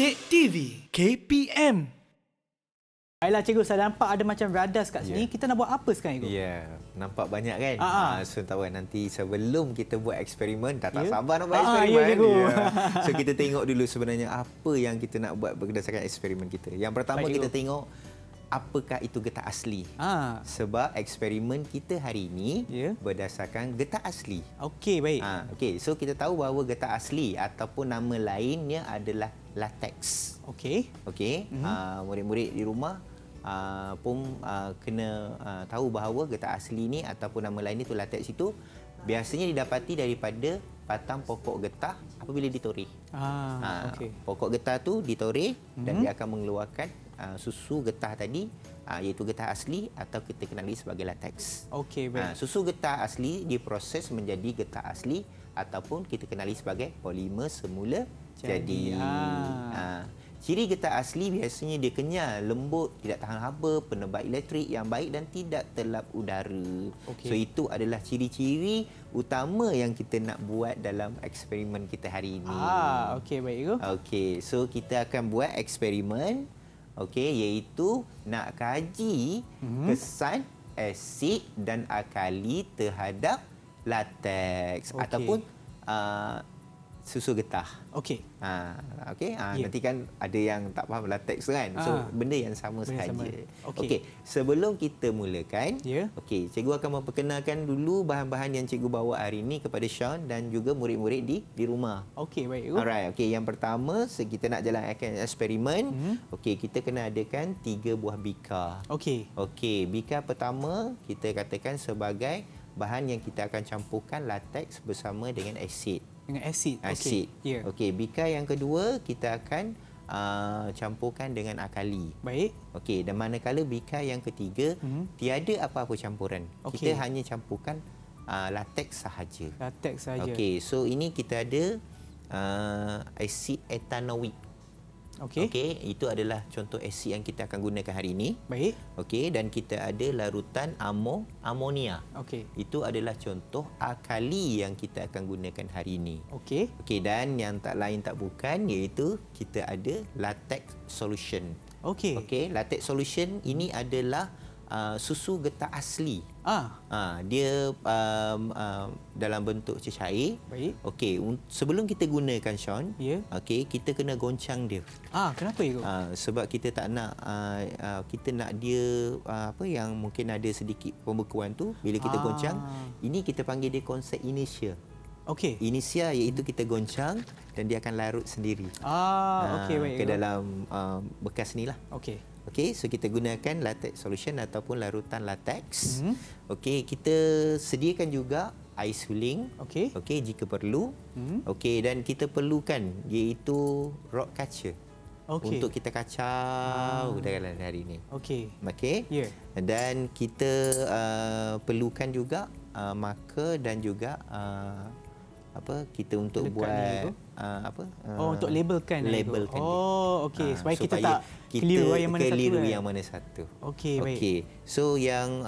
Kek TV, KPM. Baiklah cikgu, saya nampak ada macam radas kat sini. Kita nak buat apa sekarang cikgu? Ya, nampak banyak kan? So tahu kan, nanti sebelum kita buat eksperimen, tak sabar nak buat Ya, eksperimen. cikgu. So kita tengok dulu sebenarnya apa yang kita nak buat berdasarkan eksperimen kita. Yang pertama Baik, kita cikgu. tengok apakah itu getah asli. Sebab eksperimen kita hari ini berdasarkan getah asli. Okey, baik. Okey, so kita tahu bahawa getah asli ataupun nama lainnya adalah latex. Okey. Okey, murid-murid di rumah pun kena tahu bahawa getah asli ni ataupun nama lain itu latex itu biasanya didapati daripada batang pokok getah apabila ditoreh. Okey. Pokok getah tu ditoreh dan dia akan mengeluarkan susu getah tadi iaitu getah asli atau kita kenali sebagai latex. Okey, baik. Susu getah asli diproses menjadi getah asli ataupun kita kenali sebagai polimer semula jadi. Ciri getah asli biasanya dia kenyal, lembut, tidak tahan haba, penebat elektrik yang baik dan tidak terlap udara. So itu adalah ciri-ciri utama yang kita nak buat dalam eksperimen kita hari ini. Okey, baik cikgu. Okey, so kita akan buat eksperimen iaitu nak kaji kesan asid dan alkali terhadap latex ataupun susu getah. Okey. Nanti kan ada yang tak faham latex kan. So benda yang sama sahaja. Okey, sebelum kita mulakan, cikgu akan memperkenalkan dulu bahan-bahan yang cikgu bawa hari ini kepada Sean dan juga murid-murid di rumah. Okey, baik cikgu. Alright, yang pertama kita nak jalankan eksperimen. Kita kena adakan 3 buah bika. Okey, bika pertama kita katakan sebagai bahan yang kita akan campurkan latex bersama dengan asid. Dengan asid. Okey, bika yang kedua kita akan campurkan dengan alkali. Baik. Okey, dan manakala bika yang ketiga tiada apa-apa campuran. Kita hanya campurkan latex sahaja. Latex sahaja. Okey, so ini kita ada asid etanoik. Okey, itu adalah contoh asid yang kita akan gunakan hari ini. Baik. Okey, dan kita ada larutan amonia. Itu adalah contoh alkali yang kita akan gunakan hari ini. Okey, dan yang tak lain tak bukan iaitu kita ada latex solution. Okey, latex solution ini adalah susu getah asli. Dia dalam bentuk cecair. Baik. Okey, sebelum kita gunakan Sean, kita kena goncang dia. Kenapa itu? Sebab kita tak nak kita nak dia yang mungkin ada sedikit pembekuan tu bila kita goncang. Ini kita panggil dia konsep inertia. Inertia iaitu kita goncang dan dia akan larut sendiri. Baik. Ke dalam bekas ni lah. Okey, so kita gunakan latex solution ataupun larutan latex. Okey, kita sediakan juga air suling. Okey, jika perlu. Okey, dan kita perlukan iaitu rock catcher. Untuk kita kacau dalam hari ini. Okey. Dan kita perlukan juga marker dan juga kita untuk buat untuk labelkan. Dia. Supaya kita tak keliru yang mana satu. Okey. So yang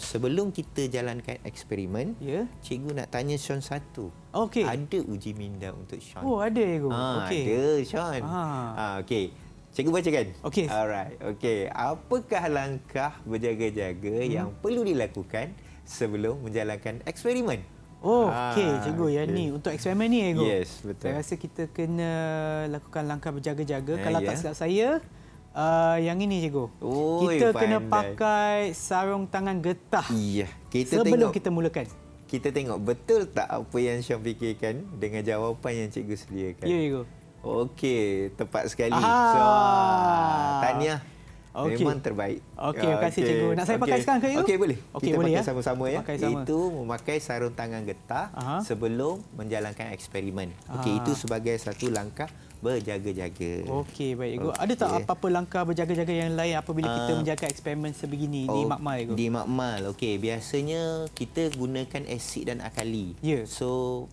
sebelum kita jalankan eksperimen, cikgu nak tanya Sean satu. Ada uji minda untuk Sean? Ada cikgu. Ada Sean. Okey. Cikgu bacakan. Alright. Okey. Apakah langkah berjaga-jaga yang perlu dilakukan sebelum menjalankan eksperimen? Cikgu, yang ni untuk eksperimen ni cikgu. Yes, betul. Saya rasa kita kena lakukan langkah berjaga-jaga. Kalau tak silap saya, yang ini cikgu. Kita kena pakai sarung tangan getah. Sebelum kita mulakan. Kita tengok betul tak apa yang Syam fikirkan dengan jawapan yang cikgu sediakan. Ya, cikgu. Okey, tepat sekali. So, tahniah. Memang terbaik. Terima kasih cikgu. Nak saya pakai sekarang ke cikgu? Okey, boleh. Kita boleh, pakai sama-sama ya. Sama. Itu memakai sarung tangan getah sebelum menjalankan eksperimen. Okey, itu sebagai satu langkah berjaga-jaga. Okey, baik cikgu. Ada tak apa-apa langkah berjaga-jaga yang lain apabila kita menjalankan eksperimen sebegini di makmal cikgu? Di makmal. Okey, biasanya kita gunakan asid dan alkali. So,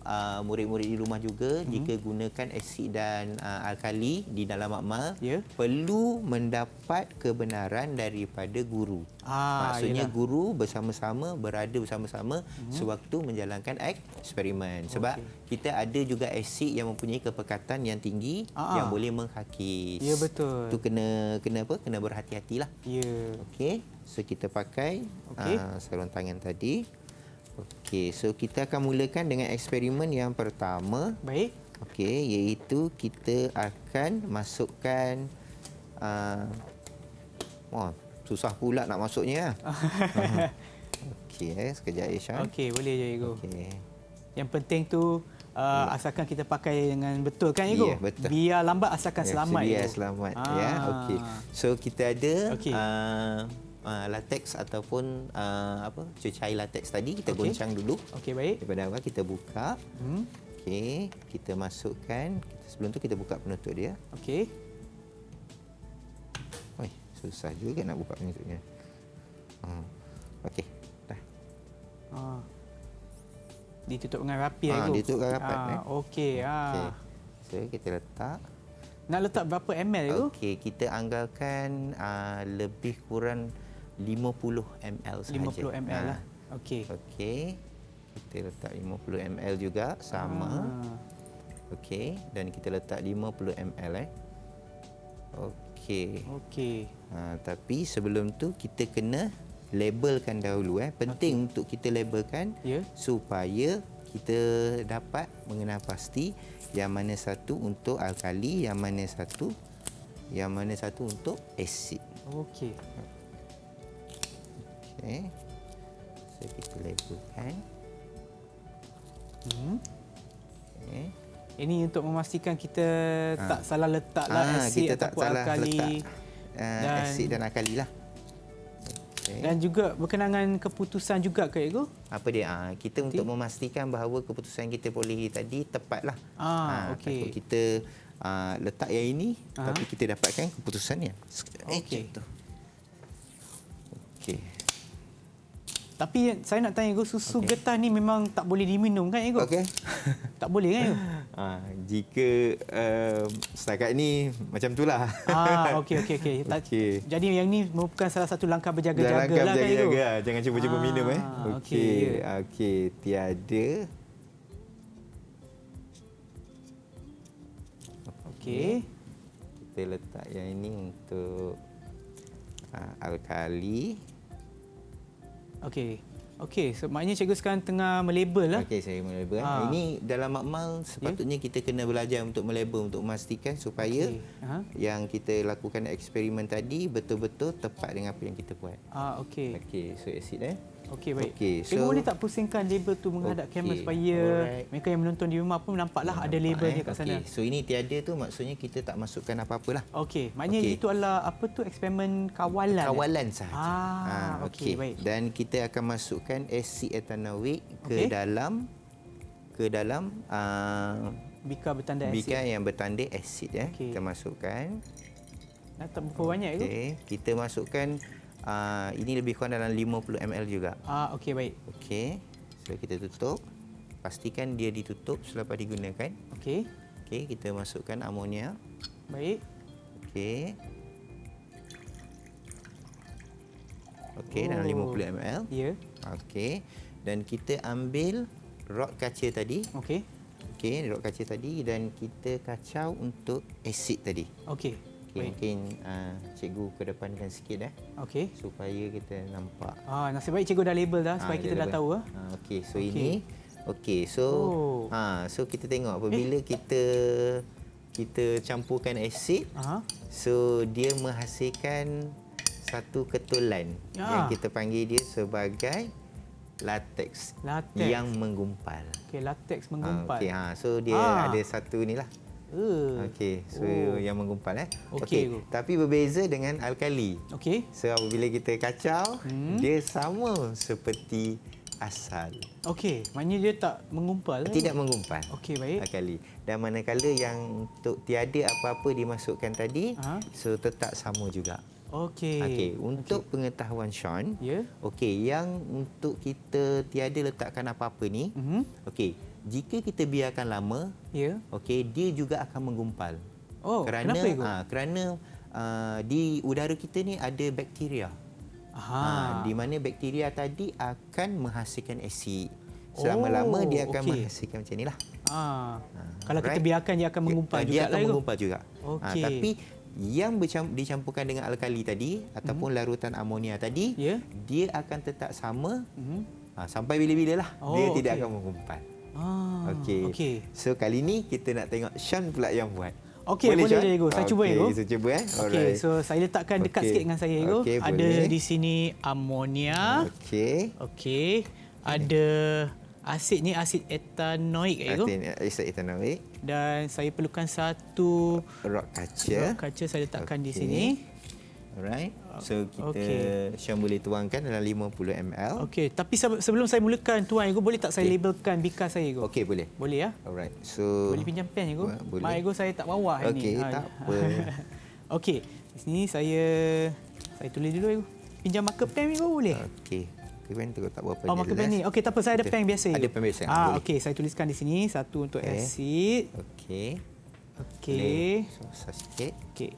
murid-murid di rumah juga jika gunakan asid dan alkali di dalam makmal perlu mendapat kebenaran daripada guru. Maksudnya guru berada bersama-sama sewaktu menjalankan eksperimen. Sebab kita ada juga asid yang mempunyai kepekatan yang tinggi yang boleh menghakis. Ya, betul. Tu kena apa? Kena berhati-hatilah. Ya. Okey. So kita pakai sarung tangan tadi. Okey, so kita akan mulakan dengan eksperimen yang pertama. Baik. Okey, iaitu kita akan masukkan susah pula nak masuknya. Okey, sekejap Ishan. Okey, boleh je Ego. Okey. Yang penting tu asalkan kita pakai dengan betul kan Ego? Ya, betul. Biar lambat asalkan selamat Biar Ego. selamat ya. Okey. So kita ada latex ataupun cucai latex tadi kita goncang dulu. Okey, baik. Daripada awal kita buka. Okey, kita masukkan. Sebelum tu kita buka penutup dia. Okey. Oi, susah juga nak buka penutupnya. Okey, dah. Ditutup dengan rapi Ego. Ditutup dengan rapat. Okey. Okey. So kita letak. Nak letak berapa ml Ego? Okey, kita anggarkan lebih kurang 50 ml sahaja. 50 ml lah. Okey. Okey. Kita letak 50 ml juga sama. Okey, dan kita letak 50 ml Okey. Okey. Tapi sebelum tu kita kena labelkan dahulu Penting untuk kita labelkan supaya kita dapat mengenal pasti yang mana satu untuk alkali, yang mana satu untuk asid. Okey. Okey. So kita labelkan. Okey. Ini untuk memastikan kita tak salah letaklah asid ataupun alkali. Asid dan alkali lah. Okay. Dan juga berkenaan keputusan juga ke Ego? Apa dia? Kita untuk memastikan bahawa keputusan kita boleh tadi tepatlah. Okey. Takut kita letak yang ini tapi kita dapatkan keputusan yang okey. Okey. Tapi saya nak tanya Ego, susu getah ni memang tak boleh diminum kan Ego? Okey. Tak boleh kan Ego? Jika setakat ni macam itulah. Okey. Jadi yang ni merupakan salah satu langkah berjaga-jaga lah kan Ego? Jangan cuba-cuba minum Okey. Okey, tiada. Okey. Kita letak yang ini untuk alkali. Okey, so maknanya cikgu sekarang tengah melabel lah. Okey, saya melabel. Ini dalam makmal sepatutnya kita kena belajar untuk melabel untuk memastikan supaya yang kita lakukan eksperimen tadi betul-betul tepat dengan apa yang kita buat. Okey. Okey, so asid Okey, baik. Okey, Cikgu boleh tak pusingkan label tu menghadap kamera supaya mereka yang menonton di rumah pun nampaklah ada labelnya kat sana. So ini tiada tu maksudnya kita tak masukkan apa-apa lah. Okey, maknanya itu adalah apa tu eksperimen kawalan. Kawalan sahaja. Okey, baik. Dan kita akan masukkan asid etanoik ke dalam bika bertanda asid. Bika yang bertanda asid Kita masukkan. Tak berapa banyak itu? Okey, kita masukkan ini lebih kurang dalam 50 ml juga. Okey, baik. Okey. So kita tutup. Pastikan dia ditutup selepas digunakan. Okey. Okey, kita masukkan amonia. Baik. Okey. Okey, dalam 50 ml. Ya. Okey. Dan kita ambil rod kaca tadi. Okey. Okey, rod kaca tadi dan kita kacau untuk asid tadi. Okey. Okay, mungkin cikgu kedepankan sikit okey, supaya kita nampak. Nasib baik cikgu dah label dah supaya kita dah tahu okey, so ini okey, so so kita tengok apabila kita campurkan asid, so dia menghasilkan satu ketulan yang kita panggil dia sebagai latex. Yang menggumpal. Okey, latex menggumpal. Okey, so dia ada satu inilah. Okey, so yang menggumpal Okey. Tapi berbeza dengan alkali. Okey. So apabila kita kacau, dia sama seperti asal. Okey, maknanya dia tak menggumpal. Tidak menggumpal. Okey, baik. Alkali. Dan manakala yang untuk tiada apa-apa dimasukkan tadi, so tetap sama juga. Okey. Untuk pengetahuan Sean, okey, yang untuk kita tiada letakkan apa-apa ni, okey, jika kita biarkan lama, okey, dia juga akan menggumpal. Kenapa itu? Kerana di udara kita ni ada bakteria. Di mana bakteria tadi akan menghasilkan asid. selama-lama dia akan menghasilkan macam inilah. Kalau kita biarkan dia akan mengumpal juga. Dia akan mengumpal juga. Okey. Tapi yang dicampurkan dengan alkali tadi ataupun larutan amonia tadi, dia akan tetap sama sampai bila-bila lah. Dia tidak akan mengumpal. Okey. So kali ni kita nak tengok Sean pula yang buat. Okey, boleh Ego. Saya cuba Ego. Saya cuba Okey, so saya letakkan dekat sikit dengan saya Ego. Ada di sini amonia. Okey. Ada asid ni, asid etanoik Ego. Asid etanoik. Dan saya perlukan satu rock kaca. Rock kaca saya letakkan di sini. Alright. So kita Sean boleh tuangkan dalam 50 ml. Okey, tapi sebelum saya mulakan tuang Ego, boleh tak saya labelkan bikar saya Ego? Okey, boleh. Boleh ya? Alright. So boleh pinjam pen Ego? Boleh. Mak Ego saya tak bawa hari ni. Okey, tak apa. Okey, di sini saya tulis dulu Ego. Pinjam marker pen Ego boleh? Okey. Pen tu tak berapa jelas. Marker pen ni. Okey, tak apa, saya ada pen biasa Ego. Ada pen biasa. Okey, saya tuliskan di sini satu untuk asid. Okey. Susah sikit. Okey.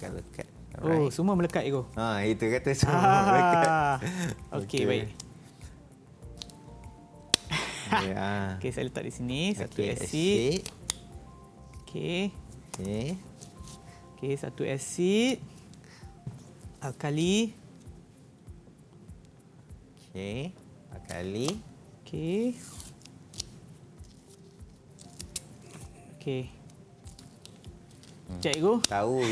Lekat. Oh, semua melekat Ego. Itu kata semua melekat. Okey, baik. Okey, saya letak di sini satu asid. Okey. Okey, satu asid. Alkali. Alkali. Okey. Cik Ego. Tahu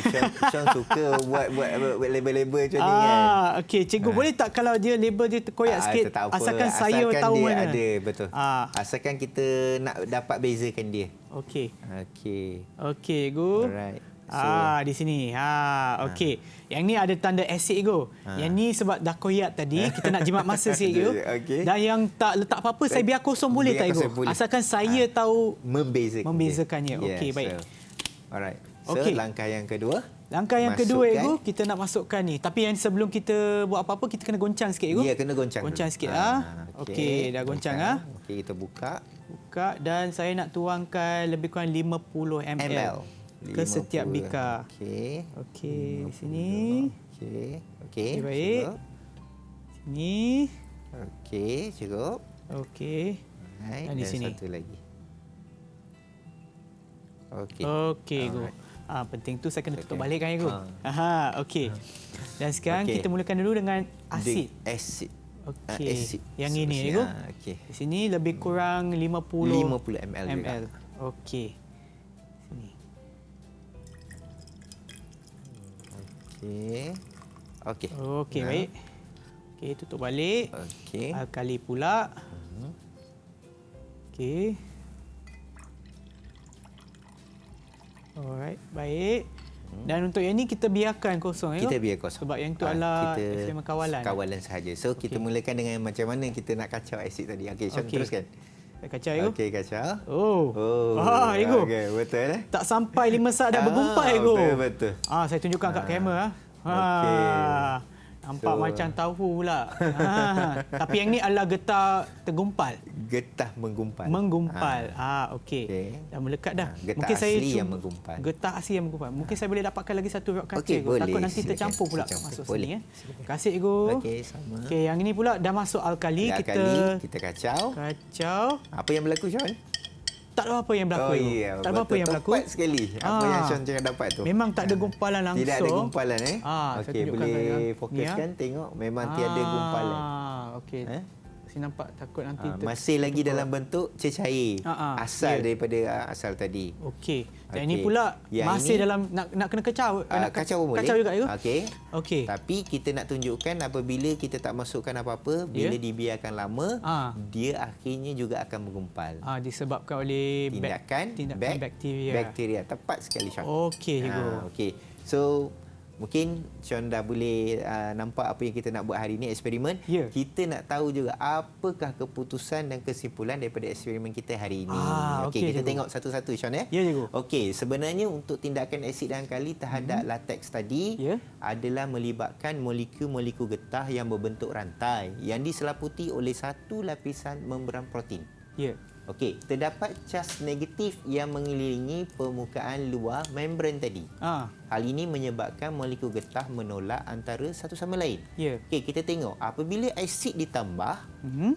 Sean suka buat label-label macam ni kan. Okey, cikgu boleh tak kalau dia label dia terkoyak sikit, asalkan saya tahu dia mana. Ada, betul. Asalkan kita nak dapat bezakan dia. Okey. Okey, Ego. Alright. Di sini. Okey. Yang ni ada tanda asid Ego. Yang ni sebab dah koyak tadi, kita nak jimat masa sikit Ego. Dan yang tak letak apa-apa, saya biar kosong boleh tak Ego? Asalkan saya tahu membezakannya. Okey, baik. Alright. So, langkah yang kedua. Langkah yang kedua Ego, kita nak masukkan ni. Tapi yang sebelum kita buat apa-apa, kita kena goncang sikit Ego. Ya, kena goncang. Goncang sikit Okey, dah goncang Okey, kita buka. Dan saya nak tuangkan lebih kurang 50 ml. Ke setiap bikar. Okey, di sini. Okey, baik. Sini. Okey, cukup. Okey. Dan di sini. Satu lagi. Okey, Ego. Penting tu saya kena tutup balik kan Ego. Okey. Dan sekarang kita mulakan dulu dengan asid. Okey. Yang ini Ego. Di sini lebih kurang 50 ml. Okey. Okey, baik. Okey, tutup balik. Alkali pula. Okey. Alright, baik. Dan untuk yang ni kita biarkan kosong ya. Kita biar kosong. Sebab yang tu adalah eksperimen kawalan. Kawalan sahaja. So kita mulakan dengan macam mana kita nak kacau asid tadi. Okey, Sean teruskan. Saya kacau Ego. Okey, kacau. Ego. Okey, betul Tak sampai 5 saat dah bergumpal Ego. Betul. Saya tunjukkan kat kamera. Nampak macam tahu pula. Tapi yang ni adalah getah tergumpal. Getah menggumpal. Okey. Dah melekat dah. Getah mungkin asli yang menggumpal. Getah asli yang menggumpal. Mungkin saya boleh dapatkan lagi satu rock kaca. Takut nanti tercampur pula masuk sini. Terima kasih Ego. Okey, sama. Okey, yang ini pula dah masuk alkali. Kita kacau. Apa yang berlaku, Sean? Tak ada apa yang berlaku. Tak ada apa yang berlaku. Tepat sekali apa yang Sean cakap dapat tu. Memang tak ada gumpalan langsung. Tidak ada gumpalan Okey, boleh fokuskan tengok memang tiada gumpalan. Okey. Saya nampak takut nanti masih lagi dalam bentuk cecair. Asal daripada asal tadi. Okey. Dan ini pula masih dalam nak kena kacau. Kacau pun boleh. Kacau juga Okey. Tapi kita nak tunjukkan apabila kita tak masukkan apa-apa, bila dibiarkan lama, dia akhirnya juga akan menggumpal. Disebabkan oleh tindakan bakteria. Tepat sekali, Sean. Okey, okey. So mungkin Sean dah boleh nampak apa yang kita nak buat hari ini, eksperimen. Kita nak tahu juga apakah keputusan dan kesimpulan daripada eksperimen kita hari ini. Okey, kita tengok satu-satu, Sean ya. Okey, sebenarnya untuk tindakan asid dan alkali terhadap lateks tadi adalah melibatkan molekul-molekul getah yang berbentuk rantai yang diselaputi oleh satu lapisan membran protein. Okey, terdapat cas negatif yang mengelilingi permukaan luar membran tadi. Hal ini menyebabkan molekul getah menolak antara satu sama lain. Okey, kita tengok apabila asid ditambah,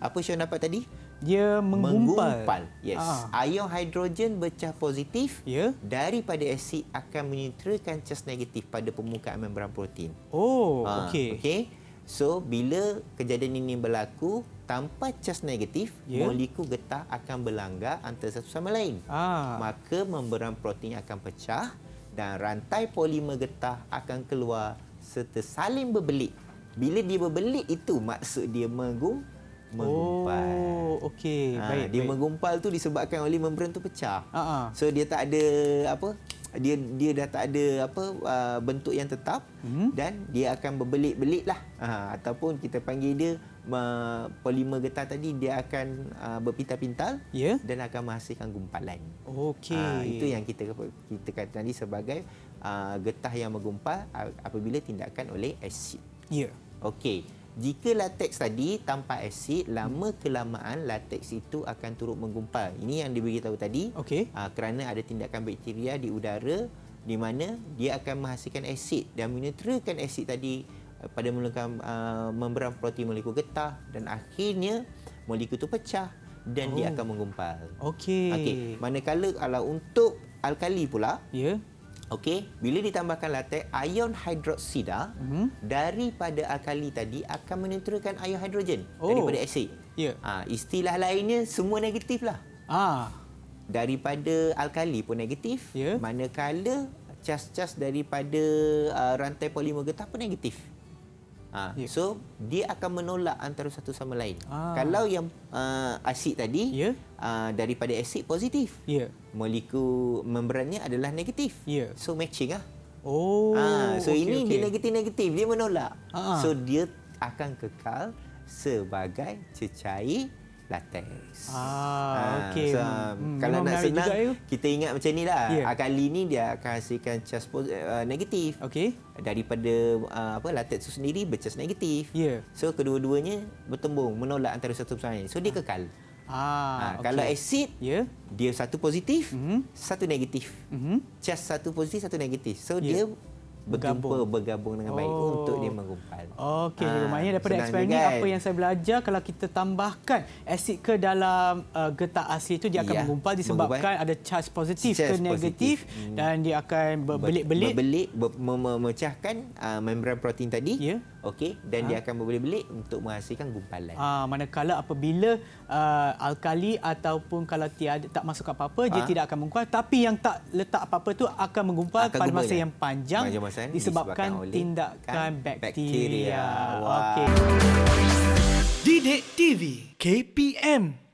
apa Syah dapat tadi? Dia menggumpal. Yes. Ion hidrogen bercas positif daripada asid akan menyutrakan cas negatif pada permukaan membran protein. Okey. Okey. So, bila kejadian ini berlaku, tanpa cas negatif, molekul getah akan berlanggar antara satu sama lain. Maka membran protein akan pecah dan rantai polimer getah akan keluar serta saling berbelit. Bila dia berbelit itu maksud dia menggumpal. Okey. Baik. Dia menggumpal tu disebabkan oleh membran tu pecah. So dia tak ada apa? Dia dah tak ada bentuk yang tetap dan dia akan berbelit-belit lah. Ataupun kita panggil dia polimer getah tadi dia akan berpintal-pintal dan akan menghasilkan gumpalan. Okey. Itu yang kita kata tadi sebagai getah yang menggumpal apabila tindakan oleh asid. Okey. Jika lateks tadi tanpa asid, lama kelamaan lateks itu akan turut menggumpal. Ini yang diberitahu tadi. Kerana ada tindakan bakteria di udara di mana dia akan menghasilkan asid dan menyutrakan asid tadi pada menggunakan membran protein molekul getah dan akhirnya molekul itu pecah dan dia akan menggumpal. Okey. Manakala kalau untuk alkali pula, okey, bila ditambahkan lateks, ion hidroksida daripada alkali tadi akan menyutrakan ion hidrogen daripada asid. Istilah lainnya semua negatif lah. Daripada alkali pun negatif, manakala cas-cas daripada rantai polimer getah pun negatif. So dia akan menolak antara satu sama lain. Kalau yang asid tadi daripada asid positif, molekul membrannya adalah negatif. So matching lah. So ini dia negatif-negatif, dia menolak. So dia akan kekal sebagai cecair lateks. Okey. So, kalau nak senang kita ingat macam ni lah. Alkali ni dia akan hasilkan cas negatif. Daripada lateks itu sendiri bercas negatif. So kedua-duanya bertembung menolak antara satu sama lain. So dia kekal. Kalau asid dia satu positif, satu negatif. Cas satu positif, satu negatif. So dia bergabung dengan baik untuk dia menggumpal. Okey, maknanya daripada eksperimen ni apa yang saya belajar, kalau kita tambahkan asid ke dalam getah asli itu dia akan menggumpal disebabkan ada charge positif ke negatif dan dia akan berbelit-belit memecahkan membran protein tadi. Okey, dan dia akan berbelit-belit untuk menghasilkan gumpalan. Manakala apabila alkali ataupun kalau tiada tak masuk apa-apa dia tidak akan menggumpal, tapi yang tak letak apa-apa tu akan menggumpal pada masa yang panjang disebabkan oleh tindakan bakteria. Didik TV KPM